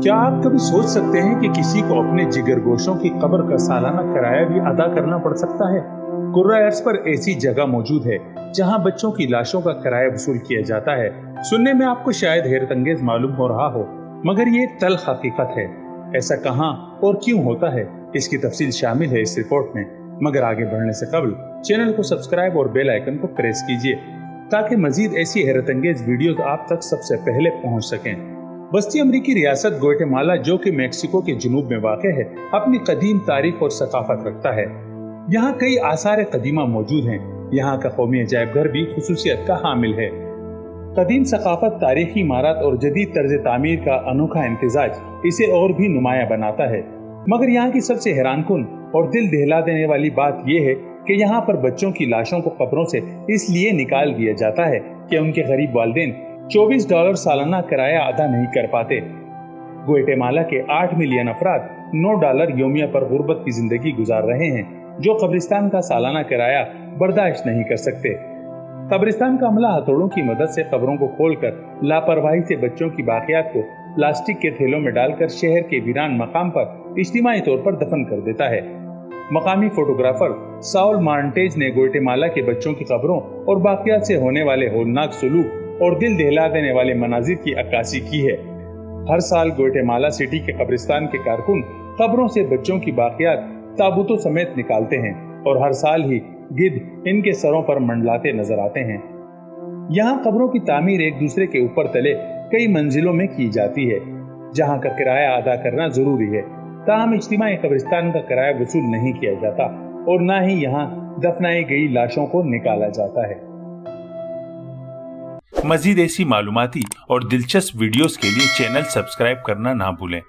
क्या आप कभी सोच सकते हैं कि किसी को अपने जिगरगोशों की कब्र का सालाना किराया भी अदा करना पड़ सकता है? कुर्रा एड्स पर ऐसी जगह मौजूद है जहां बच्चों की लाशों का किराया वसूल किया जाता है। सुनने में आपको शायद हैरतअंगेज मालूम हो रहा हो, मगर ये एक तल्ख हकीकत है। ऐसा कहां और क्यों होता है, इसकी तफसील शामिल है इस रिपोर्ट में। मगर आगे बढ़ने से कबल चैनल को सब्सक्राइब और बेल आइकन को प्रेस कीजिए ताकि मजीद ऐसी हैरतअंगेज वीडियोस आप तक सबसे पहले पहुंच सकें। वस्ती अमरीकी रियासत ग्वाटेमाला, जो कि मेक्सिको के जुनूब में वाक़ है, अपनी कदीम तारीख और सकाफत रखता है। यहाँ कई आसार कदीमा मौजूद हैं। यहाँ का कौमी अजायब घर भी खुसूसियत का हामिल है। कदीम सकाफत, तारीखी इमारत और जदीद तर्ज तामीर का अनोखा इम्तिजाज इसे और भी नुमाया बनाता है। मगर यहाँ की सबसे हैरानकुन और दिल दहला देने वाली बात यह है कि यहाँ पर बच्चों की लाशों को कब्रों से इसलिए निकाल दिया जाता है कि उनके गरीब वालिदैन $24 सालाना किराया अदा नहीं कर पाते। ग्वाटेमाला के 8 मिलियन अफराद $9 योमिया पर गुर्बत की जिंदगी गुजार रहे हैं, जो कब्रिस्तान का सालाना किराया बर्दाश्त नहीं कर सकते। कब्रिस्तान का अमला हथौड़ों की मदद से कब्रों को खोलकर लापरवाही से बच्चों की बाकियात को प्लास्टिक के थैलों में डालकर शहर के वीरान मकाम पर इज्तिमाई तौर पर दफन कर देता है। मकामी फोटोग्राफर साउल मार्टेज ने ग्वाटेमाला के बच्चों की कब्रों और बाकियात से होने वाले होलनाक सलूक और दिल दहला देने वाले मनाजिर की अक्कासी की है। हर साल ग्वाटेमाला सिटी के कब्रिस्तान के कारकुन कब्रों से बच्चों की बाकियात ताबूतों समेत निकालते हैं और हर साल ही गिद्ध इनके सरों पर मंडलाते नजर आते हैं। यहाँ कब्रों की तामीर एक दूसरे के ऊपर तले कई मंजिलों में की जाती है, जहाँ का किराया अदा करना जरूरी है। ताहम इज्तिमाई कब्रिस्तान का किराया वसूल नहीं किया जाता और न ही यहाँ दफनाई गई लाशों को निकाला जाता है। मजीद ऐसी मालूमाती और दिलचस्प वीडियोस के लिए चैनल सब्सक्राइब करना ना भूलें।